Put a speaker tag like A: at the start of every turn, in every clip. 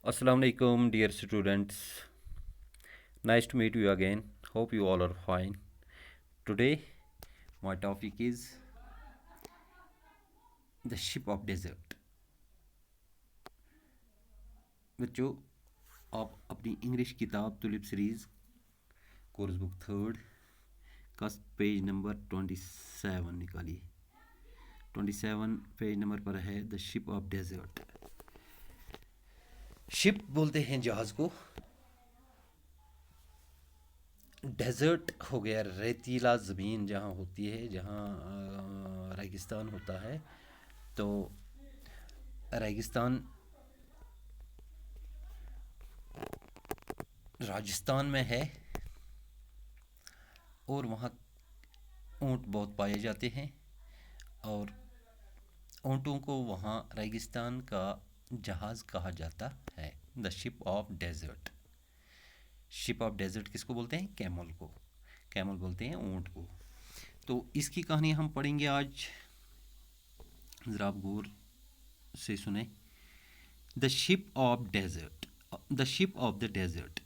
A: Assalamu alaikum, dear students. Nice to meet you again. Hope you all are fine. Today, my topic is the ship of desert. बच्चों, आप अपनी English किताब tulip series course book third का page number 27 निकालिए। 27 page number पर है the ship of desert. Ship बोलते हैं जहाज़ को। डेजर्ट हो गया रेतीला ज़मीन जहाँ होती है, जहाँ रेगिस्तान होता है। तो रेगिस्तान राजस्थान में है और वहाँ ऊँट बहुत पाए जाते हैं और ऊँटों को वहाँ रेगिस्तान का जहाज़ कहा जाता है। The ship of desert. Ship of desert किसको बोलते हैं? कैमल को। कैमल बोलते हैं ऊँट को। तो इसकी कहानी हम पढ़ेंगे आज, ज़रा आप गौर से सुने। The ship of desert, the ship of the desert.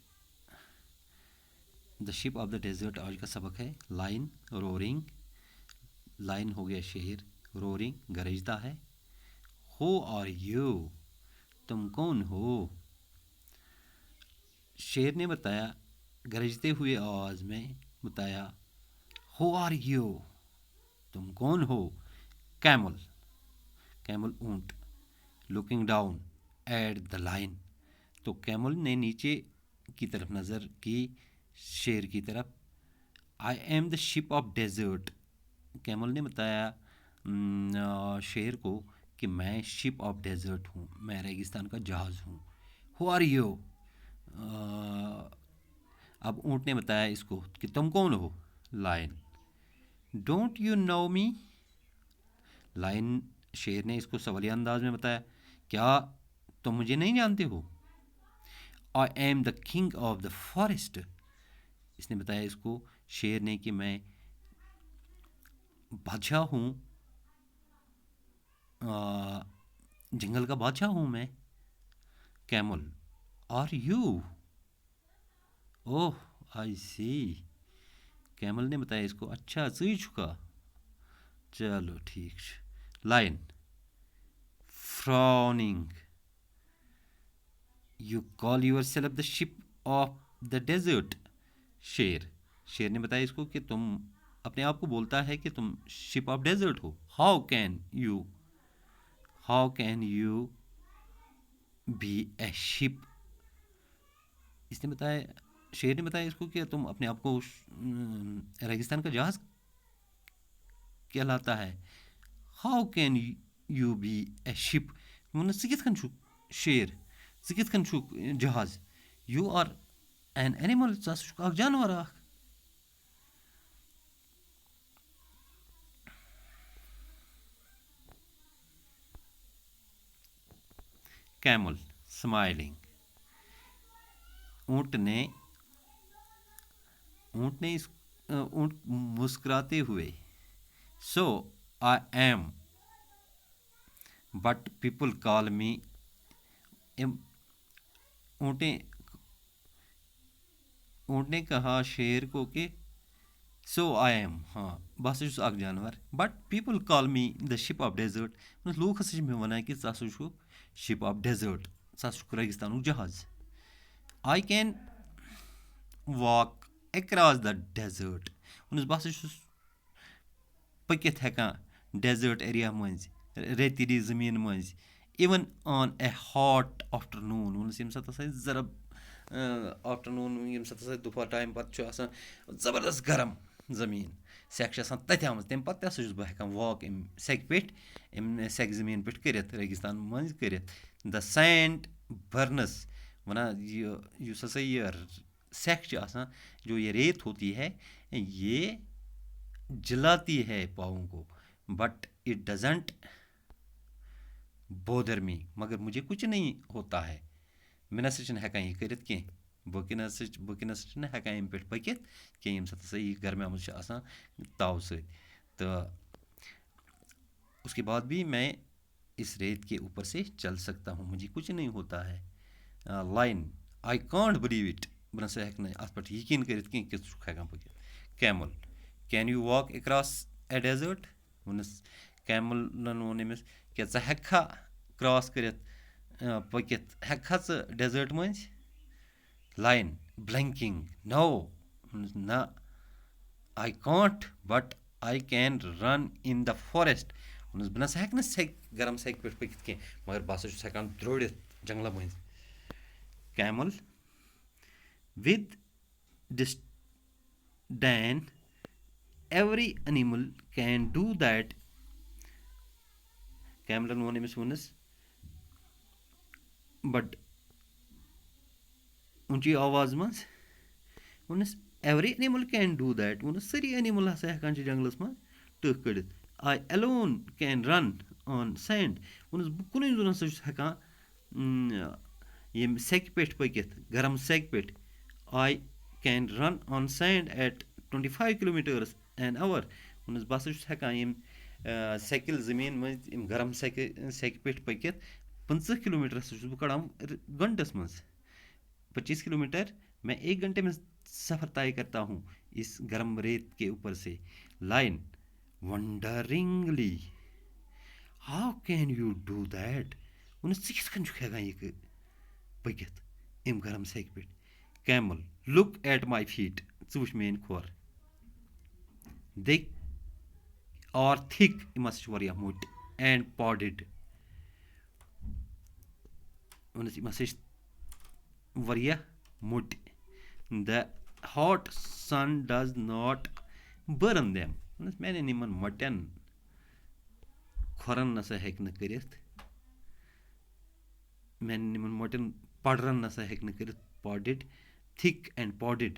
A: The ship of the desert आज का सबक है लाइन, रोरिंग। लाइन हो गया शेर, रोरिंग गरजता है। हु आर यू, तुम कौन हो? शेर ने बताया गरजते हुए आवाज़ में, बताया हु आर यू, तुम कौन हो? कैमल, कैमल ऊँट। Looking down at the line, तो कैमल ने नीचे की तरफ नज़र की शेर की तरफ। I am the ship of desert, camel ने बताया शेर को कि मैं शिप ऑफ डेजर्ट हूँ, मैं रेगिस्तान का जहाज़ हूँ। हु आर यू, अब ऊँट ने बताया इसको कि तुम कौन हो? Lion, don't you know me, lion शेर ने इसको सवालिया अंदाज में बताया, क्या तुम मुझे नहीं जानते हो? आई am the king of the forest, इसने बताया इसको शेर ने कि मैं बादशाह हूँ, जंगल का बादशाह हूँ मैं। Camel, are you, oh I see, camel ने बताया इसको अच्छा सही चुका, चलो ठीक। Lion, frowning, you call yourself the ship of the desert. शेर, शेर ने बताया इसको कि तुम अपने आप को बोलता है कि तुम शिप ऑफ डेजर्ट हो। How can you, how can you be a ship, इसने बताया, शेर ने बताया इसको कि तुम अपने आप को रेगिस्तान का जहाज कहलाता है। How can you be a ship, वन स कित कन छु शेर, स कित कन छु जहाज। यू आर एन एनिमल, स अख जानवर अख। कैमल स्माइलिंग, ऊँट ने, ऊँट ने इस ऊँट मुस्कुराते हुए, so I am but people call me, ऊँटे, ऊँट ने कहा शेर को कि सो आई एम, हाँ बस अख जानवर, but people call me the ship of desert, लूख हसा मे वन कि शिप ऑफ डेजर्ट, रेगिस्तान जहाज। I can walk across the desert, बस पकित हेकान डेजर्ट एरिया मज, रेतीली ज़मीन मज, even on a hot afternoon, यम सात ज़रा आफ्टरनून, यम सात दोपहर टाइम पत्त ज़बरदस्त गर्म ज़मीन, सेक तथ आम, तम पे बह हेकान वॉक अम सेक पे, अम सेक ज़मीन पे कर रेगिस्तान मज कर। द सैंड बर्नस, वना ये सेक आसान, जो ये रेत होती है ये जलाती है पाँव को, बट इट डजेंट बोदर मी, मगर मुझे कुछ नहीं होता है। मे ना हेकान यह कर कह, बह ना हेकान अम पे पकित कह, ये सत यह गर्मा मज ताव स। तो उसके बाद भी मैं इस रेत के ऊपर से चल सकता हूँ, मुझे कुछ नहीं होता है। Lion, I can't believe it. بہٕ نَسا ہٮ۪کہٕ نہٕ اَتھ پٮ۪ٹھ یقیٖن کٔرِتھ کینٛہہ کہِ ژٕ چھُکھ ہٮ۪کان پٔکِتھ. Camel, can you walk across a desert? ووٚنُس Camlin ووٚن أمِس کیٛاہ ژٕ ہٮ۪ککھا کرٛاس کٔرِتھ پٔکِتھ ہٮ۪ککھا ژٕ ڈٮ۪زٲٹ مٔنٛزۍ. Lion, blinking, no. ووٚنُس نہ, I can't, but I can run in the forest. ووٚنُس بہٕ نَسا ہٮ۪کہٕ نہٕ گرم سٮ۪کہِ پٮ۪ٹھ پٔکِتھ کینٛہہ مگر بہٕ ہسا چھُس ہٮ۪کان درٛٲڑِتھ جنٛگلہٕ مٔنٛزۍ. Camel, with disdain, every animal can do that. Camlin ووٚن أمِس ووٚنُس بٹ اونچی آواز منٛز ووٚنُس every animal can do that. ووٚنُس سٲری اینِمل ہسا ہٮ۪کان چھِ جنٛگلس منٛز ٹٕکھ کٔڑِتھ. I alone can run on sand. ووٚنُس بہٕ کُنُے زوٚن ہسا چھُس ہٮ۪کان ییٚمہِ سٮ۪کہِ پٮ۪ٹھ پٔکِتھ گرم سٮ۪کہِ پٮ۪ٹھ. I can run on sand at 25 kilometers an hour. ووٚنُس بہٕ ہسا چھُس ہٮ۪کان ییٚمہِ سٮ۪کِل زٔمیٖن منٛز یِم گرم سٮ۪کہِ پٮ۪ٹھ پٔکِتھ 25 kilometer ہسا چھُس بہٕ کڑان گنٹس منٛز. 25 kilometer मैं 1 घंटे में सफर तय करता हूँ इस गर्म रेत के ऊपर से. Lion, wonderingly, how can you do that? ووٚنُس ژٕ کِتھ کٔنۍ چھُکھ ہٮ۪کان یہِ پٔکِتھ اَمہِ گرم سٮ۪کہِ پٮ۪ٹھ. Camel, look at my feet. ژٕ وٕچھ میٲنۍ کھۄر. They are thick. یِم ہسا چھِ واریاہ موٚٹۍ. And padded. ووٚنُس یِم ہسا چھِ واریاہ موٚٹۍ. The hot sun does not burn them. ووٚنُس میانٮ۪ن یِمن مۄٹٮ۪ن کھۄرن نسا ہٮ۪کہِ نہٕ کٔرِتھ میانٮ۪ن یِمن مۄٹٮ۪ن پڑرن نسا ہٮ۪کہِ نہٕ کٔرِتھ. Padded, thick and padded.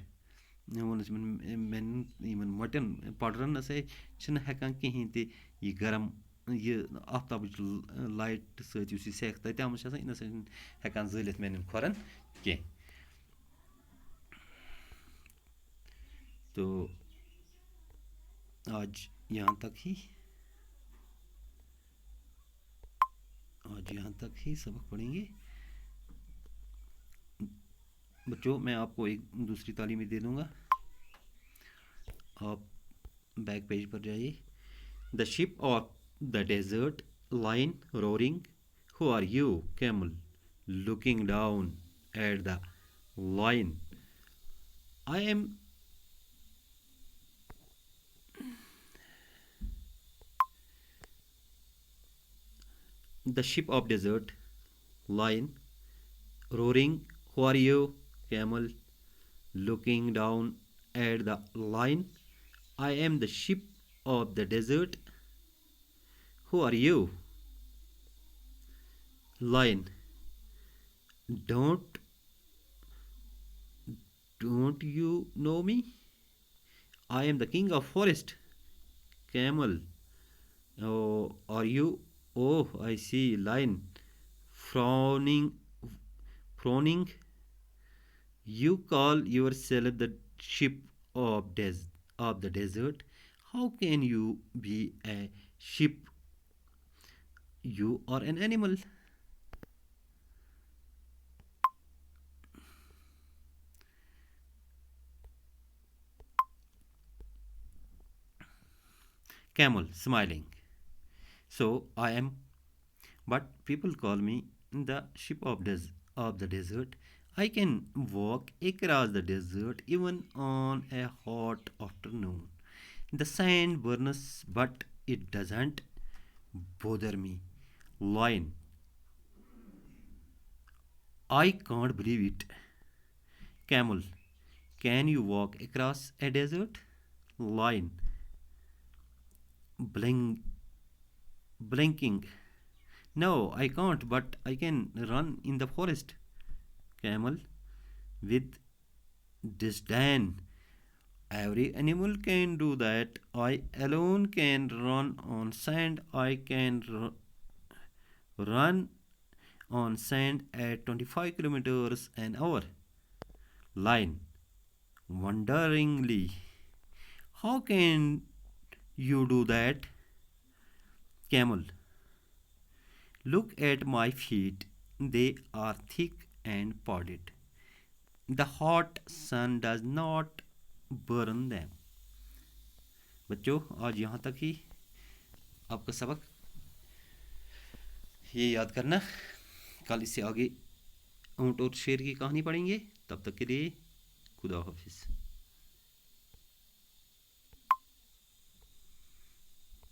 A: ووٚنُس میانٮ۪ن یِمن مۄٹٮ۪ن پڑرن نسا چھِنہٕ ہٮ۪کان کِہینۍ تہِ یہِ گرم یہِ آفتابٕچ لایٹ سۭتۍ یُس یہِ سٮ۪کھ تَتہِ آمٕژ چھِ آسان یہِ نسا چھِنہٕ ہٮ۪کان زٲلِتھ میانٮ۪ن کھۄرن کینٛہہ. तो आज यहाँ तक ही सबक पढ़ेंगे. बच्चों मैं आपको एक दूसरी तालीम दे दूंगा. आप बैक पेज पर जाइए. The ship of the desert. Line roaring. Who are you. Camel looking down at the line. I am the ship of desert. Lion roaring, who are you. Camel looking down at the lion. I am the ship of the desert. Who are you. Lion, don't you know me. I am the king of forest. Camel, oh, are you. Oh, I see. Lion, frowning. You call yourself the ship of the desert. How can you be a ship. You are an animal. Camel smiling. So I am, but people call me the ship of the desert. I can walk across the desert even on a hot afternoon. The sand burns, but it doesn't bother me. Lion, I can't believe it. Camel, can you walk across a desert. Lion, blinking. No, I can't, but I can run in the forest. Camel with disdain. Every animal can do that. I alone can run on sand. I can run on sand at 25 kilometers an hour. Lion wonderingly. How can you do that. Camel, look at my feet. They are thick and pod it. The hot sun does not burn them. बच्चों आज यहाँ तक ही आपका सबक, ये याद करना, कल इससे आगे ऊँट और शेर की कहानी पढ़ेंगे। तब तक के लिए खुदा हाफिज़।